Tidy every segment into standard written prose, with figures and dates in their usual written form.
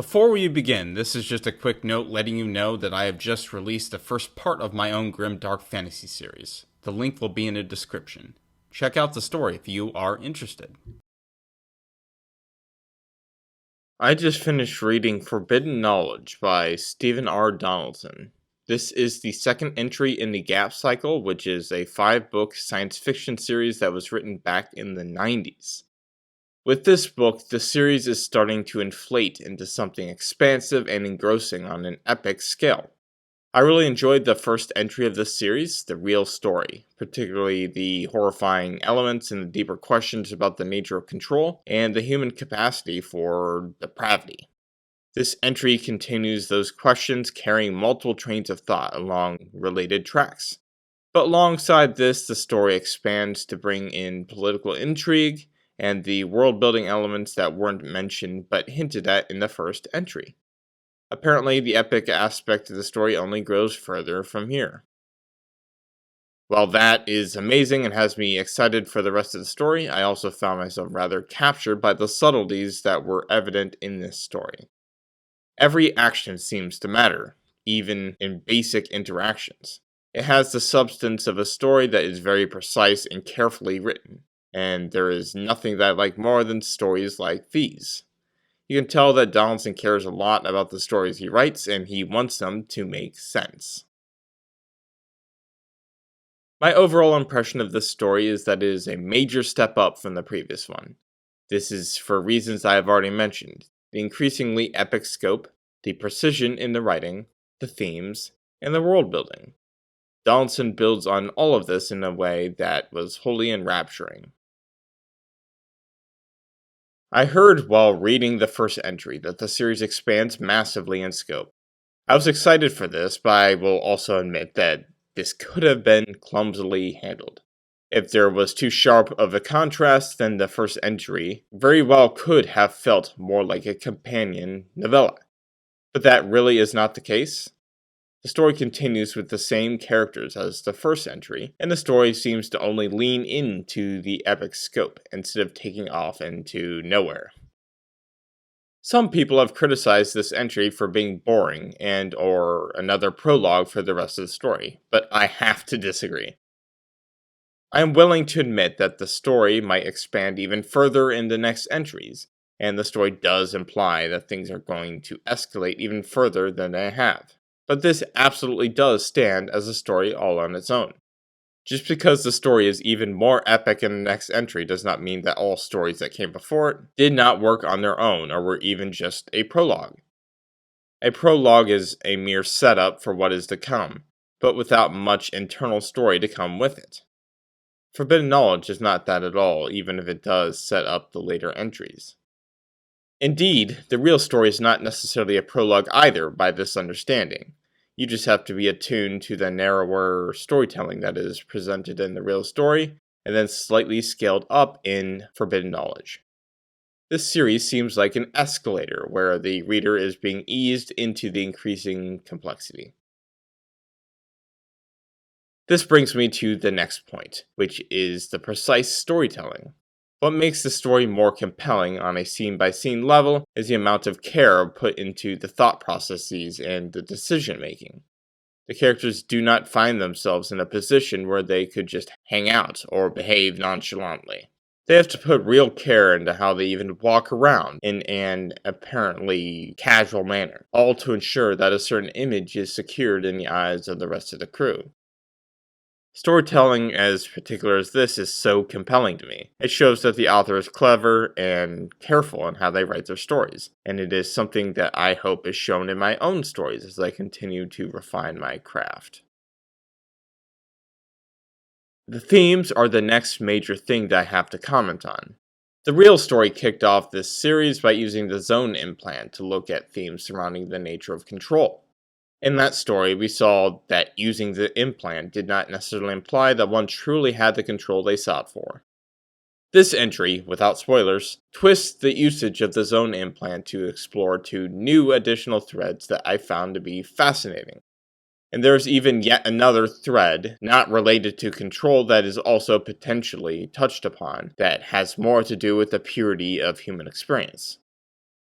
Before we begin, this is just a quick note letting you know that I have just released the first part of my own grim dark fantasy series. The link will be in the description. Check out the story if you are interested. I just finished reading Forbidden Knowledge by Stephen R. Donaldson. This is the second entry in the Gap Cycle, which is a 5-book science fiction series that was written back in the 90s. With this book, the series is starting to inflate into something expansive and engrossing on an epic scale. I really enjoyed the first entry of this series, The Real Story, particularly the horrifying elements and the deeper questions about the nature of control and the human capacity for depravity. This entry continues those questions, carrying multiple trains of thought along related tracks. But alongside this, the story expands to bring in political intrigue and the world-building elements that weren't mentioned but hinted at in the first entry. Apparently, the epic aspect of the story only grows further from here. While that is amazing and has me excited for the rest of the story, I also found myself rather captured by the subtleties that were evident in this story. Every action seems to matter, even in basic interactions. It has the substance of a story that is very precise and carefully written, and there is nothing that I like more than stories like these. You can tell that Donaldson cares a lot about the stories he writes, and he wants them to make sense. My overall impression of this story is that it is a major step up from the previous one. This is for reasons I have already mentioned: the increasingly epic scope, the precision in the writing, the themes, and the world building. Donaldson builds on all of this in a way that was wholly enrapturing. I heard while reading the first entry that the series expands massively in scope. I was excited for this, but I will also admit that this could have been clumsily handled. If there was too sharp of a contrast, then the first entry very well could have felt more like a companion novella. But that really is not the case. The story continues with the same characters as the first entry, and the story seems to only lean into the epic scope instead of taking off into nowhere. Some people have criticized this entry for being boring and or another prologue for the rest of the story, but I have to disagree. I am willing to admit that the story might expand even further in the next entries, and the story does imply that things are going to escalate even further than they have. But this absolutely does stand as a story all on its own. Just because the story is even more epic in the next entry does not mean that all stories that came before it did not work on their own or were even just a prologue. A prologue is a mere setup for what is to come, but without much internal story to come with it. Forbidden Knowledge is not that at all, even if it does set up the later entries. Indeed, the real story is not necessarily a prologue either by this understanding. You just have to be attuned to the narrower storytelling that is presented in the real story, and then slightly scaled up in Forbidden Knowledge. This series seems like an escalator, where the reader is being eased into the increasing complexity. This brings me to the next point, which is the precise storytelling. What makes the story more compelling on a scene-by-scene level is the amount of care put into the thought processes and the decision-making. The characters do not find themselves in a position where they could just hang out or behave nonchalantly. They have to put real care into how they even walk around in an apparently casual manner, all to ensure that a certain image is secured in the eyes of the rest of the crew. Storytelling as particular as this is so compelling to me. It shows that the author is clever and careful in how they write their stories, and it is something that I hope is shown in my own stories as I continue to refine my craft. The themes are the next major thing that I have to comment on. The real story kicked off this series by using the zone implant to look at themes surrounding the nature of control. In that story, we saw that using the implant did not necessarily imply that one truly had the control they sought for. This entry, without spoilers, twists the usage of the zone implant to explore two new additional threads that I found to be fascinating. And there's even yet another thread, not related to control, that is also potentially touched upon, that has more to do with the purity of human experience.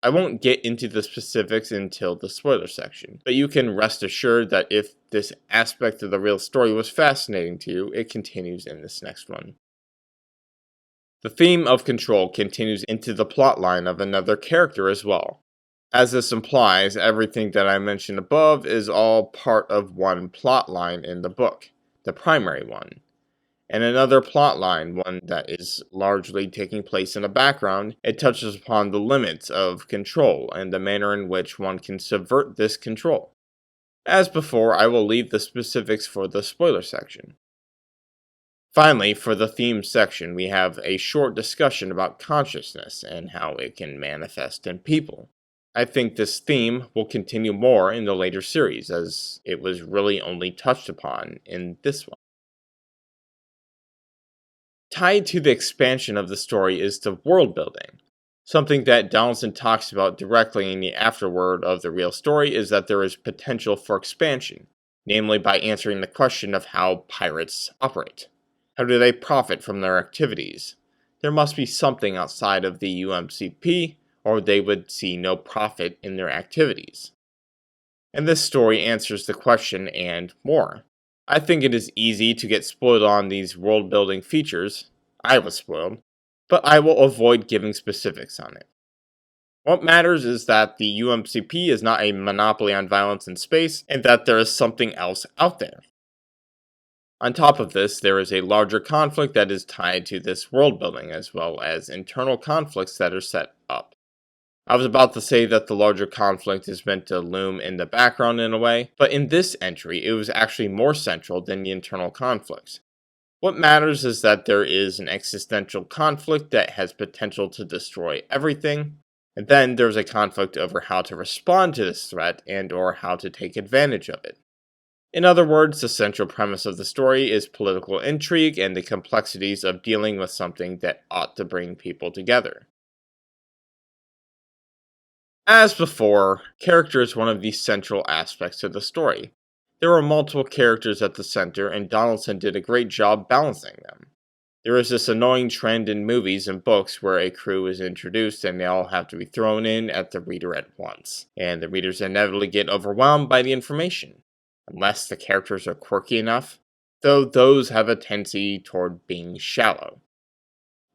I won't get into the specifics until the spoiler section, but you can rest assured that if this aspect of the real story was fascinating to you, it continues in this next one. The theme of control continues into the plotline of another character as well. As this implies, everything that I mentioned above is all part of one plotline in the book, the primary one. And another plotline, one that is largely taking place in the background, it touches upon the limits of control and the manner in which one can subvert this control. As before, I will leave the specifics for the spoiler section. Finally, for the theme section, we have a short discussion about consciousness and how it can manifest in people. I think this theme will continue more in the later series, as it was really only touched upon in this one. Tied to the expansion of the story is the world building. Something that Donaldson talks about directly in the afterword of the real story is that there is potential for expansion, namely by answering the question of how pirates operate. How do they profit from their activities? There must be something outside of the UMCP, or they would see no profit in their activities. And this story answers the question and more. I think it is easy to get spoiled on these world-building features. I was spoiled, but I will avoid giving specifics on it. What matters is that the UMCP is not a monopoly on violence in space, and that there is something else out there. On top of this, there is a larger conflict that is tied to this world building, as well as internal conflicts that are set up. I was about to say that the larger conflict is meant to loom in the background in a way, but in this entry, it was actually more central than the internal conflicts. What matters is that there is an existential conflict that has potential to destroy everything, and then there's a conflict over how to respond to this threat and or how to take advantage of it. In other words, the central premise of the story is political intrigue and the complexities of dealing with something that ought to bring people together. As before, character is one of the central aspects of the story. There are multiple characters at the center, and Donaldson did a great job balancing them. There is this annoying trend in movies and books where a crew is introduced and they all have to be thrown in at the reader at once, and the readers inevitably get overwhelmed by the information. Unless the characters are quirky enough, though those have a tendency toward being shallow.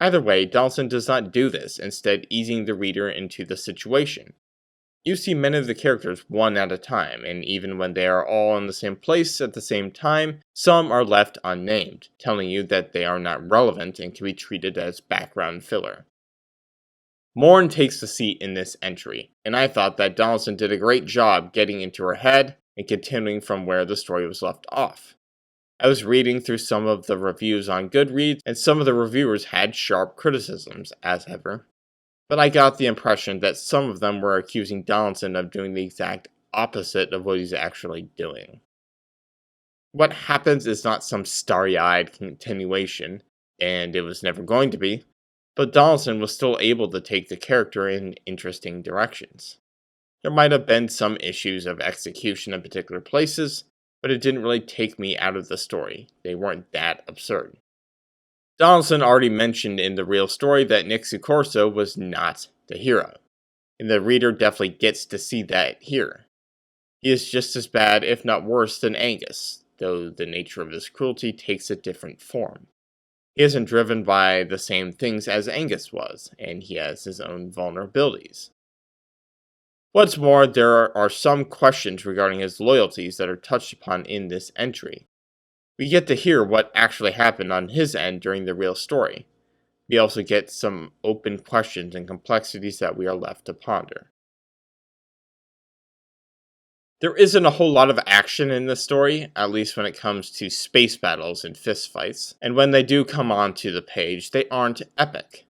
Either way, Donaldson does not do this, instead easing the reader into the situation. You see many of the characters one at a time, and even when they are all in the same place at the same time, some are left unnamed, telling you that they are not relevant and can be treated as background filler. Morn takes the seat in this entry, and I thought that Donaldson did a great job getting into her head and continuing from where the story was left off. I was reading through some of the reviews on Goodreads, and some of the reviewers had sharp criticisms, as ever. But I got the impression that some of them were accusing Donaldson of doing the exact opposite of what he's actually doing. What happens is not some starry-eyed continuation, and it was never going to be, but Donaldson was still able to take the character in interesting directions. There might have been some issues of execution in particular places, but it didn't really take me out of the story. They weren't that absurd. Donaldson already mentioned in the real story that Nick Sucorso was not the hero, and the reader definitely gets to see that here. He is just as bad, if not worse, than Angus, though the nature of his cruelty takes a different form. He isn't driven by the same things as Angus was, and he has his own vulnerabilities. What's more, there are some questions regarding his loyalties that are touched upon in this entry. We get to hear what actually happened on his end during the real story. We also get some open questions and complexities that we are left to ponder. There isn't a whole lot of action in this story, at least when it comes to space battles and fistfights, and when they do come onto the page, they aren't epic.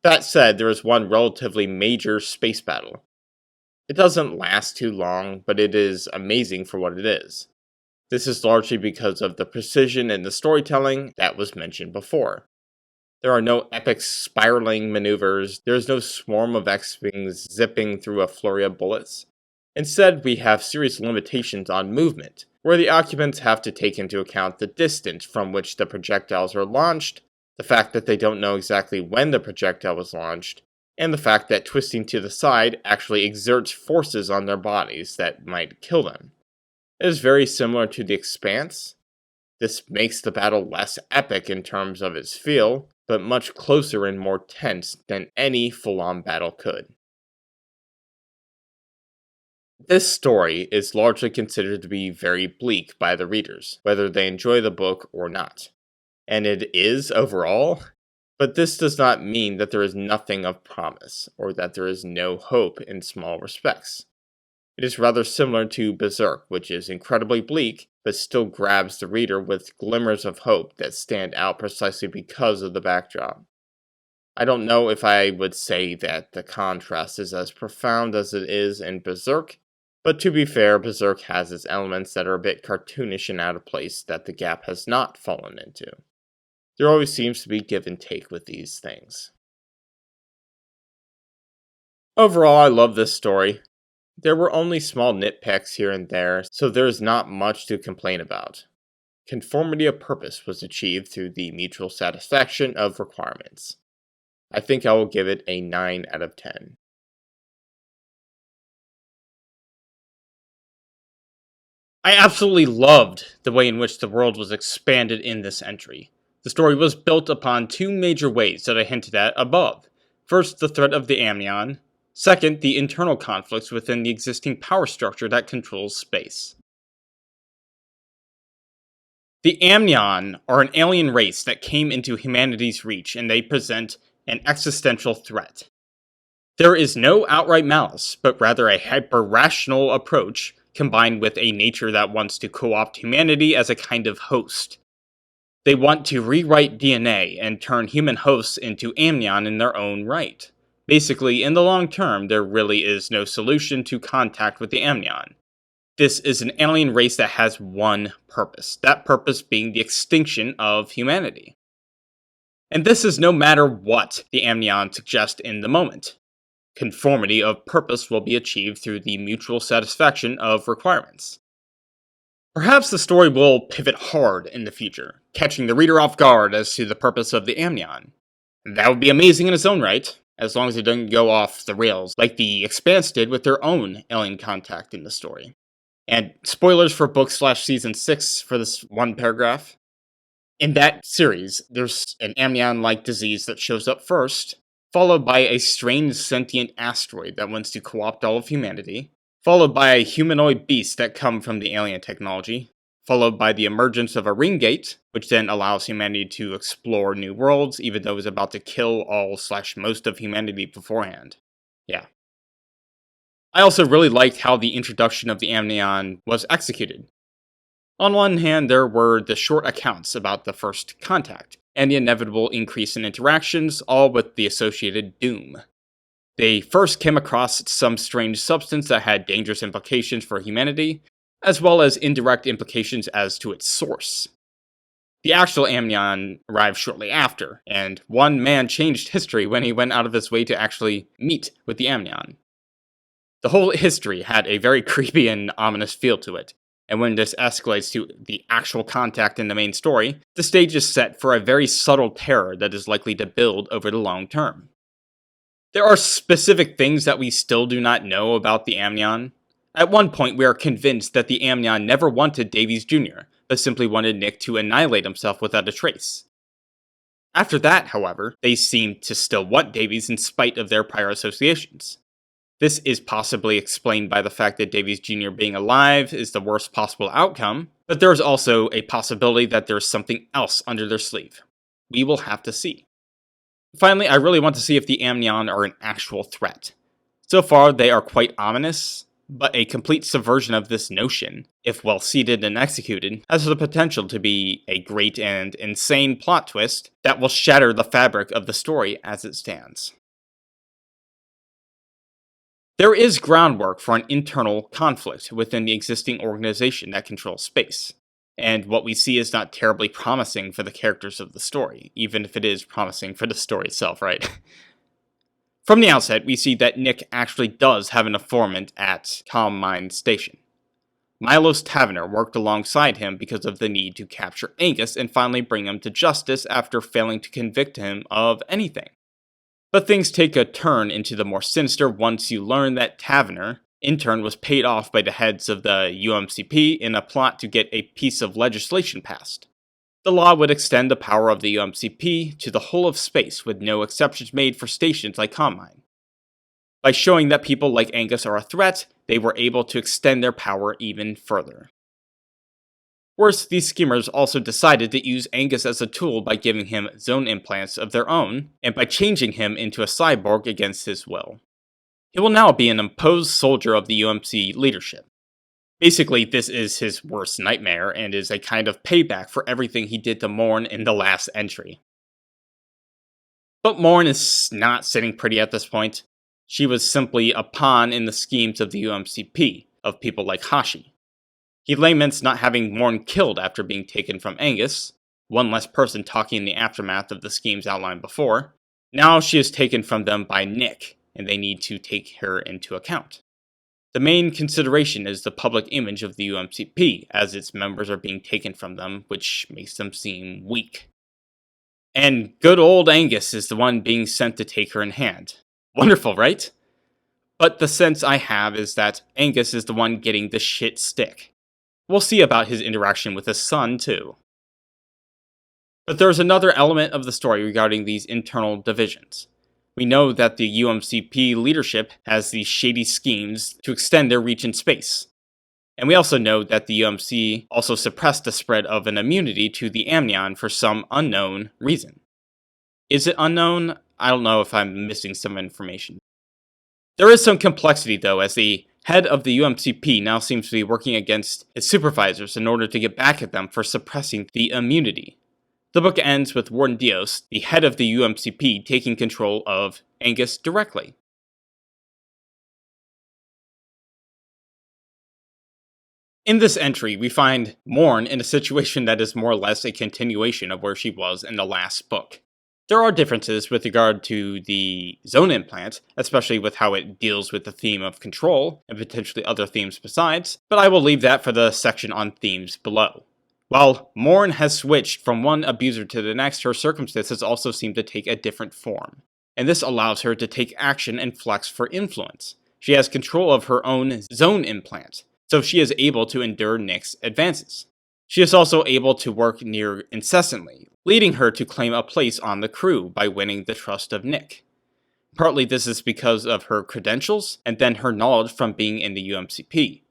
That said, there is one relatively major space battle. It doesn't last too long, but it is amazing for what it is. This is largely because of the precision in the storytelling that was mentioned before. There are no epic spiraling maneuvers, there is no swarm of X-Wings zipping through a flurry of bullets. Instead, we have serious limitations on movement, where the occupants have to take into account the distance from which the projectiles are launched, the fact that they don't know exactly when the projectile was launched, and the fact that twisting to the side actually exerts forces on their bodies that might kill them. It is very similar to The Expanse. This makes the battle less epic in terms of its feel, but much closer and more tense than any full-on battle could. This story is largely considered to be very bleak by the readers, whether they enjoy the book or not. And it is overall, but this does not mean that there is nothing of promise, or that there is no hope in small respects. It is rather similar to Berserk, which is incredibly bleak, but still grabs the reader with glimmers of hope that stand out precisely because of the backdrop. I don't know if I would say that the contrast is as profound as it is in Berserk, but to be fair, Berserk has its elements that are a bit cartoonish and out of place that the Gap has not fallen into. There always seems to be give and take with these things. Overall, I love this story. There were only small nitpicks here and there, so there is not much to complain about. Conformity of purpose was achieved through the mutual satisfaction of requirements. I think I will give it a 9 out of 10. I absolutely loved the way in which the world was expanded in this entry. The story was built upon two major ways that I hinted at above. First, the threat of the Amnion. Second, the internal conflicts within the existing power structure that controls space. The Amnion are an alien race that came into humanity's reach, and they present an existential threat. There is no outright malice, but rather a hyper-rational approach combined with a nature that wants to co-opt humanity as a kind of host. They want to rewrite DNA and turn human hosts into Amnion in their own right. Basically, in the long term, there really is no solution to contact with the Amnion. This is an alien race that has one purpose, that purpose being the extinction of humanity. And this is no matter what the Amnion suggest in the moment. Conformity of purpose will be achieved through the mutual satisfaction of requirements. Perhaps the story will pivot hard in the future, catching the reader off guard as to the purpose of the Amnion. That would be amazing in its own right, as long as it doesn't go off the rails like The Expanse did with their own alien contact in the story. And spoilers for book/season 6 for this one paragraph. In that series, there's an Amnion-like disease that shows up first, followed by a strange sentient asteroid that wants to co-opt all of humanity, followed by a humanoid beast that come from the alien technology, followed by the emergence of a ring gate, which then allows humanity to explore new worlds, even though it's about to kill all/most of humanity beforehand. Yeah. I also really liked how the introduction of the Amnion was executed. On one hand, there were the short accounts about the first contact, and the inevitable increase in interactions, all with the associated doom. They first came across some strange substance that had dangerous implications for humanity, as well as indirect implications as to its source. The actual Amnion arrived shortly after, and one man changed history when he went out of his way to actually meet with the Amnion. The whole history had a very creepy and ominous feel to it, and when this escalates to the actual contact in the main story, the stage is set for a very subtle terror that is likely to build over the long term. There are specific things that we still do not know about the Amnion. At one point, we are convinced that the Amnion never wanted Davies Jr., but simply wanted Nick to annihilate himself without a trace. After that, however, they seem to still want Davies in spite of their prior associations. This is possibly explained by the fact that Davies Jr. being alive is the worst possible outcome, but there is also a possibility that there is something else under their sleeve. We will have to see. Finally, I really want to see if the Amnion are an actual threat. So far, they are quite ominous, but a complete subversion of this notion, if well seated and executed, has the potential to be a great and insane plot twist that will shatter the fabric of the story as it stands. There is groundwork for an internal conflict within the existing organization that controls space, and what we see is not terribly promising for the characters of the story, even if it is promising for the story itself, right? From the outset, we see that Nick actually does have an informant at Calm Mind Station. Milos Taverner worked alongside him because of the need to capture Angus and finally bring him to justice after failing to convict him of anything. But things take a turn into the more sinister once you learn that Tavener, in turn, was paid off by the heads of the UMCP in a plot to get a piece of legislation passed. The law would extend the power of the UMCP to the whole of space with no exceptions made for stations like Commine. By showing that people like Angus are a threat, they were able to extend their power even further. Worse, these schemers also decided to use Angus as a tool by giving him zone implants of their own, and by changing him into a cyborg against his will. He will now be an imposed soldier of the UMC leadership. Basically, this is his worst nightmare, and is a kind of payback for everything he did to Morn in the last entry. But Morn is not sitting pretty at this point. She was simply a pawn in the schemes of the UMCP, of people like Hashi. He laments not having Morn killed after being taken from Angus, one less person talking in the aftermath of the schemes outlined before. Now she is taken from them by Nick, and they need to take her into account. The main consideration is the public image of the UMCP, as its members are being taken from them, which makes them seem weak. And good old Angus is the one being sent to take her in hand. Wonderful, right? But the sense I have is that Angus is the one getting the shit stick. We'll see about his interaction with his son, too. But there's another element of the story regarding these internal divisions. We know that the UMCP leadership has these shady schemes to extend their reach in space. And we also know that the UMC also suppressed the spread of an immunity to the amnion for some unknown reason. Is it unknown? I don't know if I'm missing some information. There is some complexity, though, as the head of the UMCP now seems to be working against its supervisors in order to get back at them for suppressing the immunity. The book ends with Warden Dios, the head of the UMCP, taking control of Angus directly. In this entry, we find Morn in a situation that is more or less a continuation of where she was in the last book. There are differences with regard to the zone implant, especially with how it deals with the theme of control, and potentially other themes besides, but I will leave that for the section on themes below. While Morn has switched from one abuser to the next, her circumstances also seem to take a different form, and this allows her to take action and flex for influence. She has control of her own zone implant, so she is able to endure Nick's advances. She is also able to work near incessantly, leading her to claim a place on the crew by winning the trust of Nick. Partly this is because of her credentials, and then her knowledge from being in the UMCP.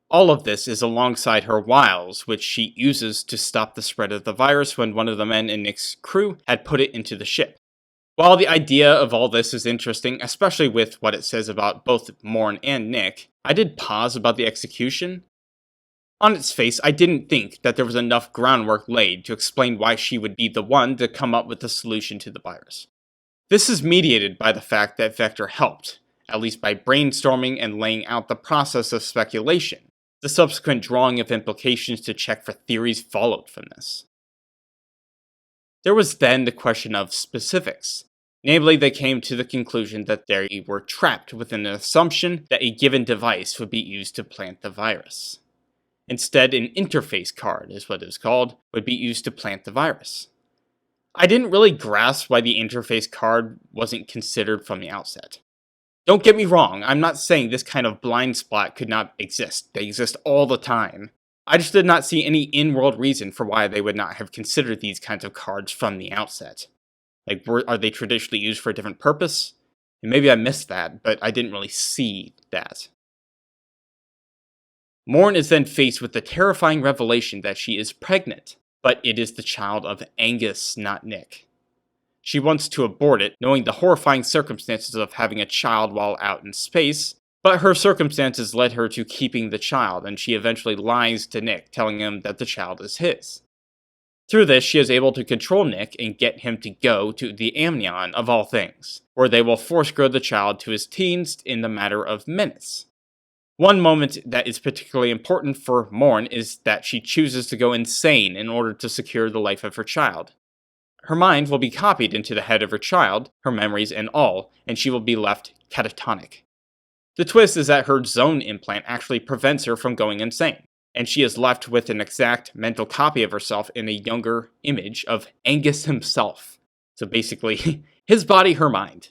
All of this is alongside her wiles, which she uses to stop the spread of the virus when one of the men in Nick's crew had put it into the ship. While the idea of all this is interesting, especially with what it says about both Morn and Nick, I did pause about the execution. On its face, I didn't think that there was enough groundwork laid to explain why she would be the one to come up with the solution to the virus. This is mediated by the fact that Vector helped, at least by brainstorming and laying out the process of speculation. The subsequent drawing of implications to check for theories followed from this. There was then the question of specifics. Namely, they came to the conclusion that they were trapped within an assumption that a given device would be used to plant the virus. Instead, an interface card, is what it was called, would be used to plant the virus. I didn't really grasp why the interface card wasn't considered from the outset. Don't get me wrong, I'm not saying this kind of blind spot could not exist. They exist all the time. I just did not see any in-world reason for why they would not have considered these kinds of cards from the outset. Like, are they traditionally used for a different purpose? And maybe I missed that, but I didn't really see that. Morn is then faced with the terrifying revelation that she is pregnant, but it is the child of Angus, not Nick. She wants to abort it, knowing the horrifying circumstances of having a child while out in space, but her circumstances led her to keeping the child, and she eventually lies to Nick, telling him that the child is his. Through this, she is able to control Nick and get him to go to the Amnion of all things, where they will force grow the child to his teens in the matter of minutes. One moment that is particularly important for Morn is that she chooses to go insane in order to secure the life of her child. Her mind will be copied into the head of her child, her memories and all, and she will be left catatonic. The twist is that her zone implant actually prevents her from going insane, and she is left with an exact mental copy of herself in a younger image of Angus himself. So basically, his body, her mind.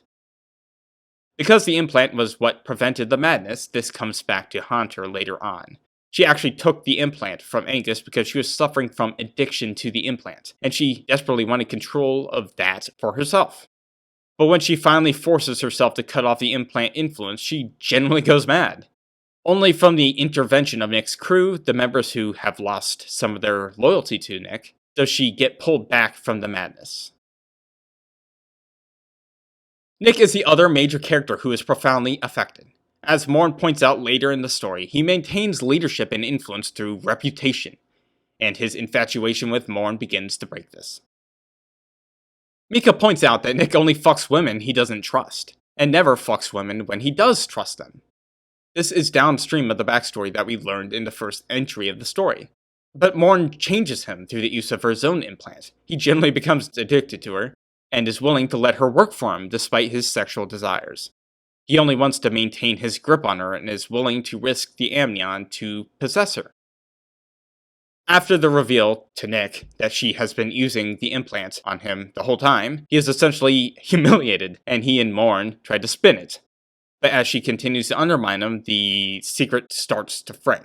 Because the implant was what prevented the madness, this comes back to haunt her later on. She actually took the implant from Angus because she was suffering from addiction to the implant, and she desperately wanted control of that for herself. But when she finally forces herself to cut off the implant influence, she genuinely goes mad. Only from the intervention of Nick's crew, the members who have lost some of their loyalty to Nick, does she get pulled back from the madness. Nick is the other major character who is profoundly affected. As Morn points out later in the story, he maintains leadership and influence through reputation, and his infatuation with Morn begins to break this. Mika points out that Nick only fucks women he doesn't trust, and never fucks women when he does trust them. This is downstream of the backstory that we learned in the first entry of the story. But Morn changes him through the use of her zone implant. He generally becomes addicted to her, and is willing to let her work for him despite his sexual desires. He only wants to maintain his grip on her and is willing to risk the amnion to possess her. After the reveal to Nick that she has been using the implant on him the whole time, he is essentially humiliated, and he and Morn try to spin it. But as she continues to undermine him, the secret starts to fray.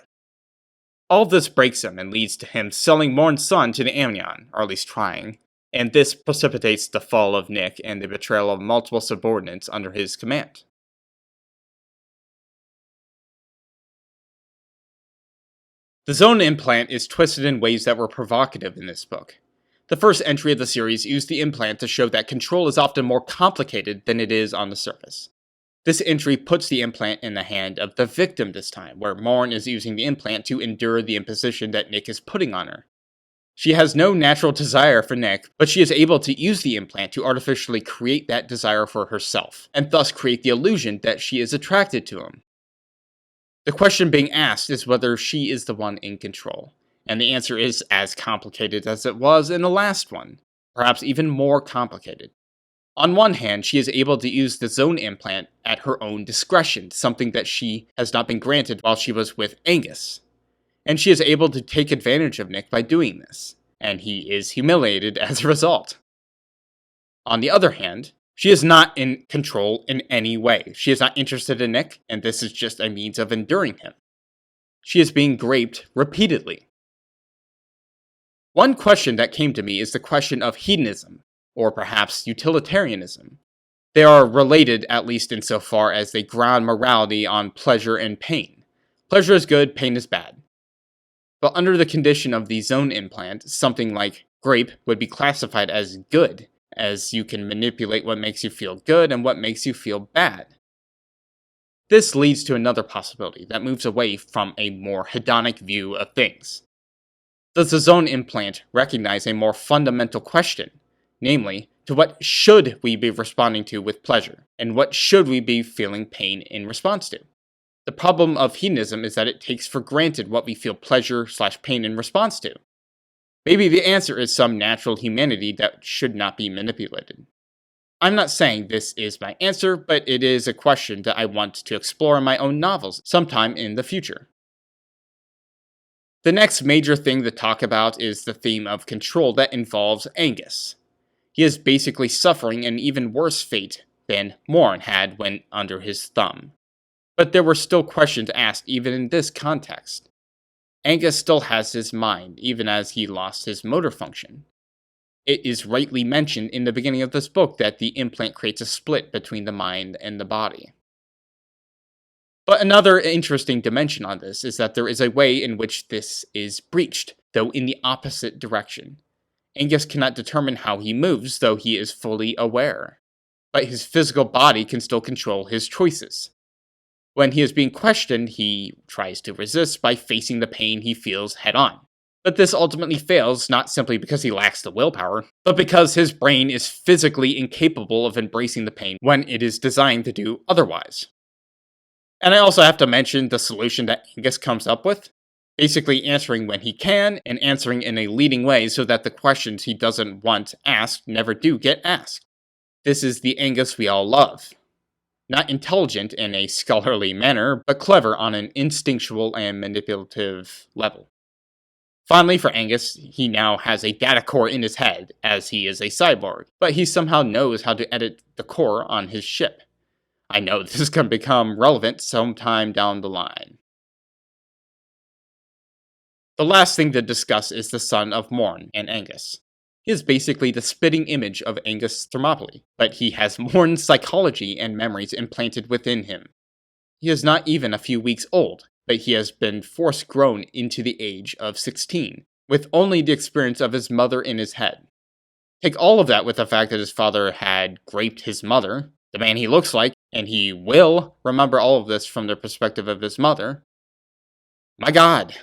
All of this breaks him and leads to him selling Morn's son to the amnion, or at least trying, and this precipitates the fall of Nick and the betrayal of multiple subordinates under his command. The zone implant is twisted in ways that were provocative in this book. The first entry of the series used the implant to show that control is often more complicated than it is on the surface. This entry puts the implant in the hand of the victim this time, where Morn is using the implant to endure the imposition that Nick is putting on her. She has no natural desire for Nick, but she is able to use the implant to artificially create that desire for herself, and thus create the illusion that she is attracted to him. The question being asked is whether she is the one in control, and the answer is as complicated as it was in the last one, perhaps even more complicated. On one hand, she is able to use the zone implant at her own discretion, something that she has not been granted while she was with Angus. And she is able to take advantage of Nick by doing this, and he is humiliated as a result. On the other hand, she is not in control in any way. She is not interested in Nick, and this is just a means of enduring him. She is being raped repeatedly. One question that came to me is the question of hedonism, or perhaps utilitarianism. They are related, at least insofar as they ground morality on pleasure and pain. Pleasure is good, pain is bad. But under the condition of the zone implant, something like grape would be classified as good, as you can manipulate what makes you feel good and what makes you feel bad. This leads to another possibility that moves away from a more hedonic view of things. Does the zone implant recognize a more fundamental question? Namely, to what should we be responding to with pleasure, and what should we be feeling pain in response to? The problem of hedonism is that it takes for granted what we feel pleasure/pain in response to. Maybe the answer is some natural humanity that should not be manipulated. I'm not saying this is my answer, but it is a question that I want to explore in my own novels sometime in the future. The next major thing to talk about is the theme of control that involves Angus. He is basically suffering an even worse fate than Morn had when under his thumb. But there were still questions asked even in this context. Angus still has his mind, even as he lost his motor function. It is rightly mentioned in the beginning of this book that the implant creates a split between the mind and the body. But another interesting dimension on this is that there is a way in which this is breached, though in the opposite direction. Angus cannot determine how he moves, though he is fully aware. But his physical body can still control his choices. When he is being questioned, he tries to resist by facing the pain he feels head on. But this ultimately fails not simply because he lacks the willpower, but because his brain is physically incapable of embracing the pain when it is designed to do otherwise. And I also have to mention the solution that Angus comes up with, basically answering when he can and answering in a leading way so that the questions he doesn't want asked never do get asked. This is the Angus we all love. Not intelligent in a scholarly manner, but clever on an instinctual and manipulative level. Finally, for Angus, he now has a data core in his head, as he is a cyborg, but he somehow knows how to edit the core on his ship. I know this is going to become relevant sometime down the line. The last thing to discuss is the son of Morn and Angus. He is basically the spitting image of Angus Thermopylae, but he has Morn's psychology and memories implanted within him. He is not even a few weeks old, but he has been force grown into the age of 16, with only the experience of his mother in his head. Take all of that with the fact that his father had raped his mother, the man he looks like, and he will remember all of this from the perspective of his mother. My god.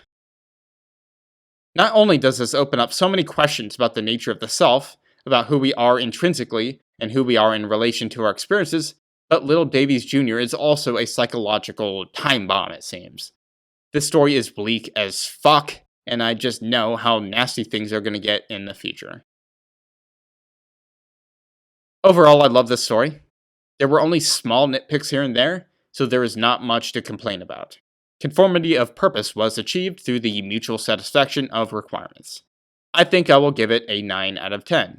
Not only does this open up so many questions about the nature of the self, about who we are intrinsically, and who we are in relation to our experiences, but Little Davies Jr. is also a psychological time bomb, it seems. This story is bleak as fuck, and I just know how nasty things are going to get in the future. Overall, I love this story. There were only small nitpicks here and there, so there is not much to complain about. Conformity of purpose was achieved through the mutual satisfaction of requirements. I think I will give it a 9 out of 10.